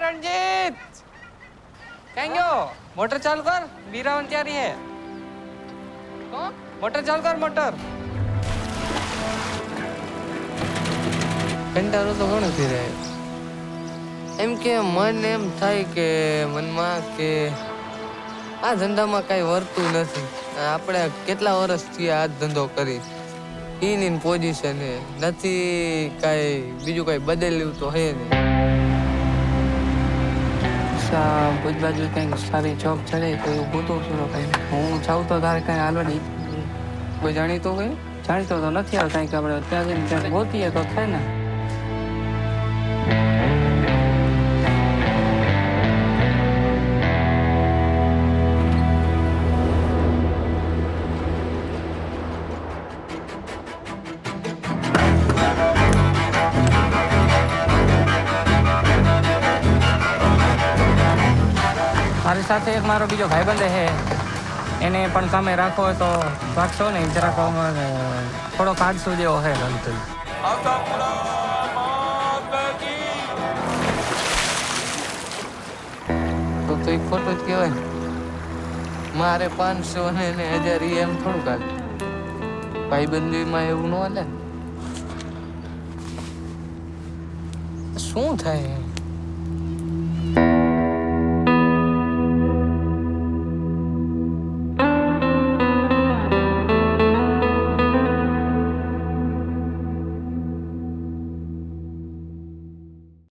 रणजीत कहीं गयो मोटर चालू कर वीरावन तैयारी है तो मोटर चालू कर मोटर કંટાળો તો ઘણો થઈ રહ્યો એમ કે મન એમ થાય કે મનમાં કે આ ધંધામાં કાંઈ વર્તું નથી આપણે કેટલા વર્ષથી આ ધંધો કરી એની પોઝિશન હે નથી કાંઈ બીજું કાંઈ બદલ્યું તો હે નહીં ભુજ બાજુ કંઈક સારી જોબ ચડે તો એવું ગોતું છું કંઈ હું જાઉં તો તારે કંઈ હાલવા નહીં કોઈ જાણીતો હોય જાણીતો તો નથી આવે કંઈક આપણે ત્યાં જઈને ત્યાં ગોતીએ તો થાય ને મારી સાથે એક મારો બીજો ભાઈબંધ છે એને પણ તમે રાખો તો રાખશો ને જરાક થોડો કાઢશું જેવો છે અંતર તો એક ખોટું જ કહેવાય ને મારે 500 અને એને 1000 એમ થોડું કાઢ ભાઈબંધીમાં એવું ન હાલે શું થાય